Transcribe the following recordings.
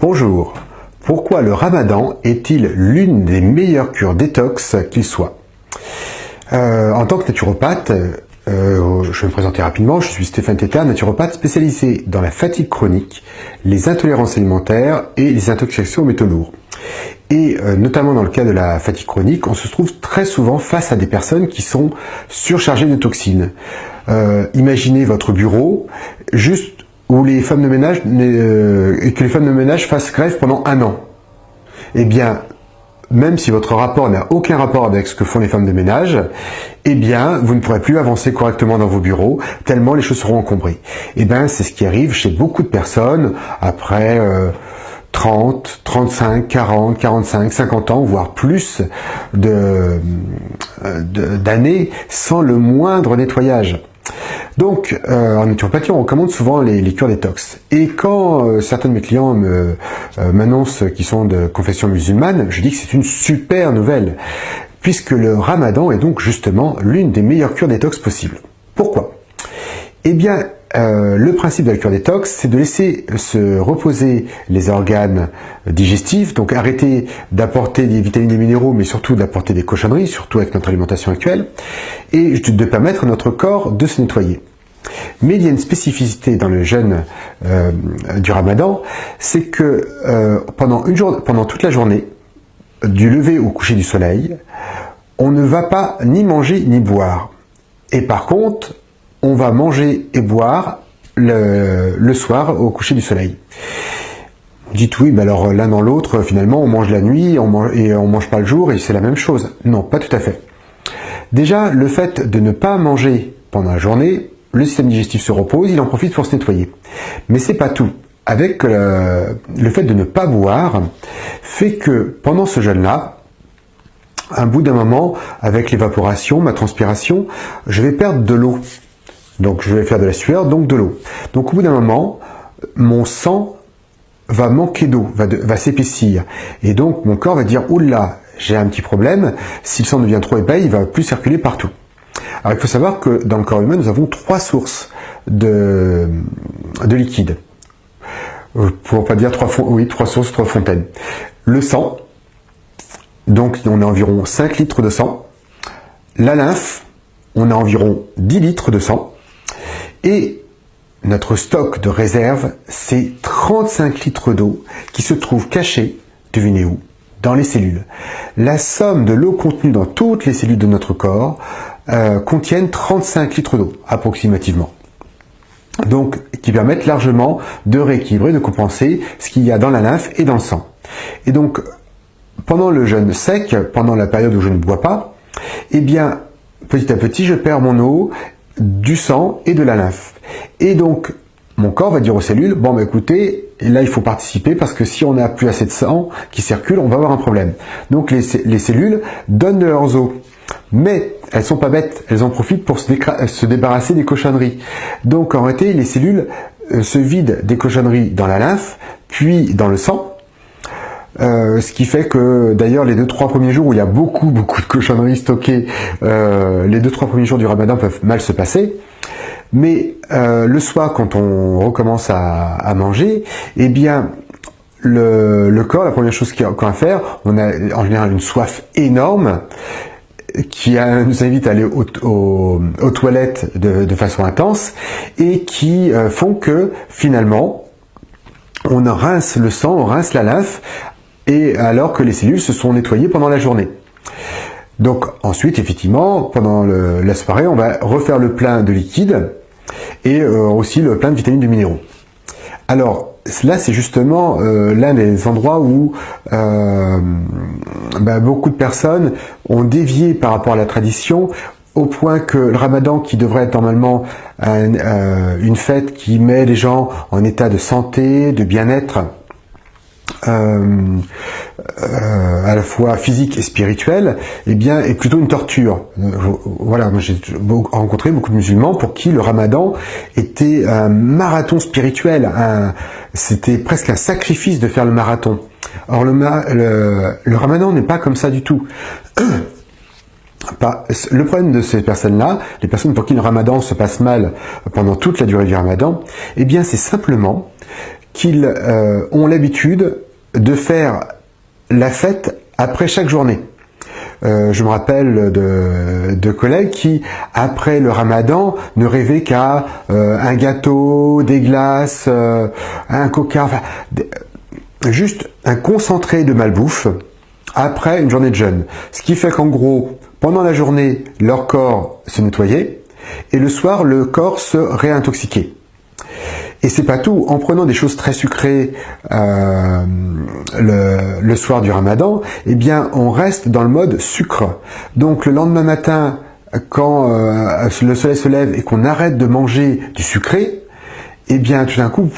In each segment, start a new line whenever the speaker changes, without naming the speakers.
Bonjour. Pourquoi le ramadan est-il l'une des meilleures cures détox qu'il soit? En tant que naturopathe, je vais me présenter rapidement, je suis Stéphane Tétard, naturopathe spécialisé dans la fatigue chronique, les intolérances alimentaires et les intoxications aux métaux lourds. Et notamment dans le cas de la fatigue chronique, on se trouve très souvent face à des personnes qui sont surchargées de toxines. Imaginez votre bureau, juste où les femmes de ménage, et que les femmes de ménage fassent grève pendant 1 an. Eh bien, même si votre rapport n'a aucun rapport avec ce que font les femmes de ménage, eh bien, vous ne pourrez plus avancer correctement dans vos bureaux, tellement les choses seront encombrées. Eh bien, c'est ce qui arrive chez beaucoup de personnes après 30, 35, 40, 45, 50 ans, voire plus d'années sans le moindre nettoyage. Donc, en naturopathie, on recommande souvent les cures détox. Et quand certains de mes clients m'annoncent qu'ils sont de confession musulmane, je dis que c'est une super nouvelle, puisque le ramadan est donc justement l'une des meilleures cures détox possibles. Pourquoi? Eh bien, le principe de la cure détox, c'est de laisser se reposer les organes digestifs, donc arrêter d'apporter des vitamines et des minéraux, mais surtout d'apporter des cochonneries, surtout avec notre alimentation actuelle, et de permettre à notre corps de se nettoyer. Mais il y a une spécificité dans le jeûne du ramadan, c'est que pendant toute la journée, du lever au coucher du soleil, on ne va pas ni manger ni boire. Et par contre, on va manger et boire le soir au coucher du soleil. Dites oui, mais alors l'un dans l'autre, finalement, on mange la nuit et on mange pas le jour et c'est la même chose. Non, pas tout à fait. Déjà, le fait de ne pas manger pendant la journée, le système digestif se repose, il en profite pour se nettoyer. Mais c'est pas tout. Avec le fait de ne pas boire, fait que pendant ce jeûne-là, à un bout d'un moment, avec l'évaporation, ma transpiration, je vais perdre de l'eau. Donc je vais faire de la sueur, donc de l'eau. Donc au bout d'un moment, mon sang va manquer d'eau, va s'épaissir. Et donc mon corps va dire, oula, j'ai un petit problème, si le sang devient trop épais, il va plus circuler partout. Alors il faut savoir que dans le corps humain, nous avons 3 sources de liquide. Pour pas dire 3 sources, 3 fontaines. Le sang, donc on a environ 5 litres de sang. La lymphe, on a environ 10 litres de sang. Et notre stock de réserve, c'est 35 litres d'eau qui se trouve cachée, devinez où? Dans les cellules. La somme de l'eau contenue dans toutes les cellules de notre corps contiennent 35 litres d'eau, approximativement. Donc, qui permettent largement de rééquilibrer, de compenser ce qu'il y a dans la lymphe et dans le sang. Et donc, pendant le jeûne sec, pendant la période où je ne bois pas, eh bien, petit à petit, je perds mon eau, du sang et de la lymphe. Et donc, mon corps va dire aux cellules, bon, bah, écoutez, là, il faut participer parce que si on n'a plus assez de sang qui circule, on va avoir un problème. Donc, les cellules donnent de leurs os. Mais elles sont pas bêtes, elles en profitent pour se débarrasser des cochonneries. Donc, en réalité, les cellules se vident des cochonneries dans la lymphe, puis dans le sang. Ce qui fait que d'ailleurs les 2-3 premiers jours où il y a beaucoup de cochonneries stockées, les 2-3 premiers jours du ramadan peuvent mal se passer. Mais le soir, quand on recommence à manger, eh bien le corps, la première chose qu'on va faire, on a en général une soif énorme qui nous invite à aller aux toilettes de façon intense et qui font que finalement on rince le sang, on rince la lymphe, et alors que les cellules se sont nettoyées pendant la journée. Donc ensuite, effectivement, pendant la soirée, on va refaire le plein de liquide et aussi le plein de vitamines et de minéraux. Alors là, c'est justement l'un des endroits où beaucoup de personnes ont dévié par rapport à la tradition, au point que le ramadan, qui devrait être normalement une fête qui met les gens en état de santé, de bien-être, à la fois physique et spirituelle, eh bien, est plutôt une torture. Voilà, moi j'ai rencontré beaucoup de musulmans pour qui le ramadan était un marathon spirituel, c'était presque un sacrifice de faire le marathon. Or le ramadan n'est pas comme ça du tout. Le problème de ces personnes-là, les personnes pour qui le ramadan se passe mal pendant toute la durée du ramadan, eh bien c'est simplement qu'ils ont l'habitude de faire la fête après chaque journée. Je me rappelle de collègues qui, après le ramadan, ne rêvaient qu'à un gâteau, des glaces, un coca, enfin, juste un concentré de malbouffe après une journée de jeûne. Ce qui fait qu'en gros, pendant la journée, leur corps se nettoyait et le soir, le corps se réintoxiquait. Et c'est pas tout. En prenant des choses très sucrées le soir du ramadan, eh bien, on reste dans le mode sucre. Donc, le lendemain matin, quand le soleil se lève et qu'on arrête de manger du sucré, eh bien, tout d'un coup,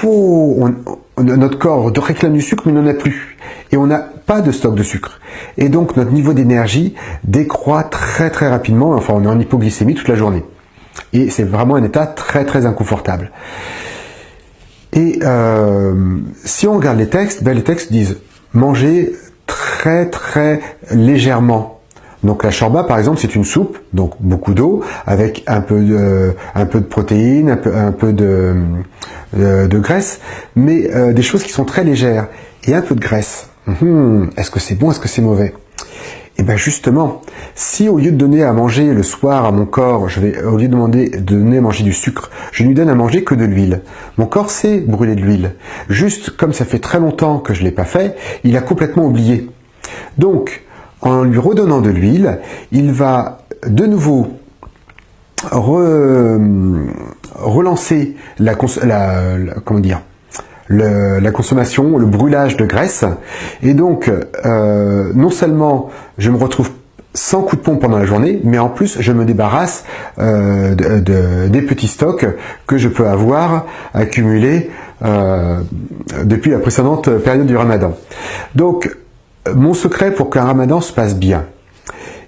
notre corps réclame du sucre, mais il n'en a plus. Et on n'a pas de stock de sucre. Et donc, notre niveau d'énergie décroît très très rapidement. Enfin, on est en hypoglycémie toute la journée. Et c'est vraiment un état très très inconfortable. Et si on regarde les textes disent manger très très légèrement. Donc la shorba par exemple c'est une soupe, donc beaucoup d'eau avec un peu de protéines, un peu de graisse, mais des choses qui sont très légères et un peu de graisse. Est-ce que c'est bon, est-ce que c'est mauvais? Et bien justement, si au lieu de donner à manger le soir à mon corps, au lieu de donner à manger du sucre, je lui donne à manger que de l'huile. Mon corps sait brûler de l'huile. Juste comme ça fait très longtemps que je ne l'ai pas fait, il a complètement oublié. Donc, en lui redonnant de l'huile, il va de nouveau relancer la consommation, le brûlage de graisse, et donc non seulement je me retrouve sans coup de pompe pendant la journée, mais en plus je me débarrasse des petits stocks que je peux avoir accumulés depuis la précédente période du ramadan. Donc mon secret pour qu'un ramadan se passe bien,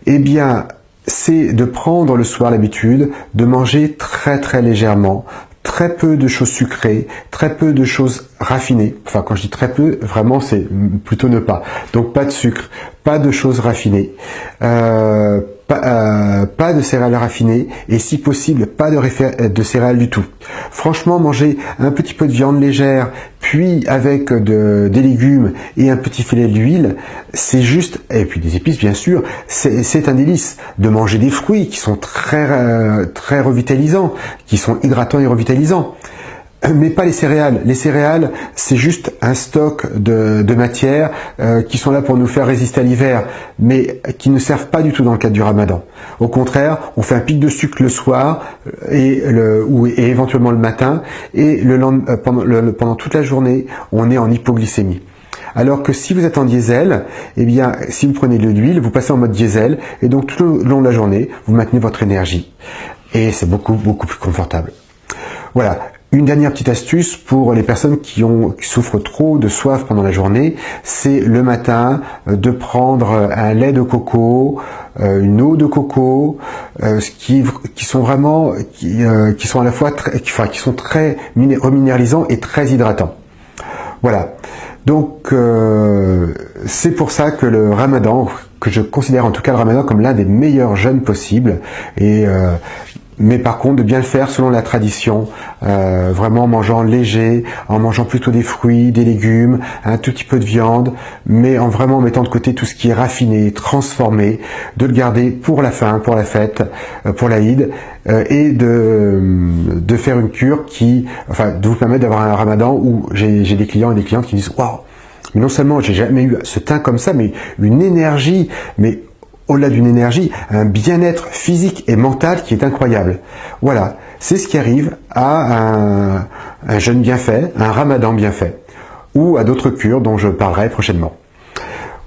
eh bien c'est de prendre le soir l'habitude de manger très très légèrement, très peu de choses sucrées, très peu de choses raffinées. Enfin, quand je dis très peu, vraiment, c'est plutôt ne pas. Donc, pas de sucre, pas de choses raffinées, pas de céréales raffinées et si possible, pas de céréales du tout. Franchement, manger un petit peu de viande légère, puis avec des légumes et un petit filet d'huile, c'est juste, et puis des épices bien sûr, c'est un délice. De manger des fruits qui sont très revitalisants, qui sont hydratants et revitalisants. Mais pas les céréales. Les céréales, c'est juste un stock de matières qui sont là pour nous faire résister à l'hiver, mais qui ne servent pas du tout dans le cadre du ramadan. Au contraire, on fait un pic de sucre le soir et éventuellement le matin, et pendant toute la journée, on est en hypoglycémie. Alors que si vous êtes en diesel, eh bien, si vous prenez de l'huile, vous passez en mode diesel, et donc tout au long de la journée, vous maintenez votre énergie. Et c'est beaucoup, beaucoup plus confortable. Voilà. Une dernière petite astuce pour les personnes qui souffrent trop de soif pendant la journée, c'est le matin de prendre un lait de coco, une eau de coco, qui sont à la fois qui sont très reminéralisants et très hydratants. Voilà. Donc c'est pour ça que le ramadan, que je considère en tout cas le ramadan comme l'un des meilleurs jeûnes possibles, mais par contre de bien le faire selon la tradition, vraiment en mangeant léger, en mangeant plutôt des fruits, des légumes, un tout petit peu de viande, mais en vraiment mettant de côté tout ce qui est raffiné, transformé, de le garder pour la fin, pour la fête, pour l'Aïd, et de faire une cure de vous permettre d'avoir un ramadan où j'ai des clients et des clientes qui disent « Waouh, mais non seulement j'ai jamais eu ce teint comme ça, mais une énergie, mais au-delà d'une énergie, un bien-être physique et mental qui est incroyable. » Voilà, c'est ce qui arrive à un jeûne bien fait, un ramadan bien fait, ou à d'autres cures dont je parlerai prochainement.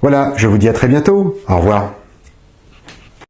Voilà, je vous dis à très bientôt. Au revoir.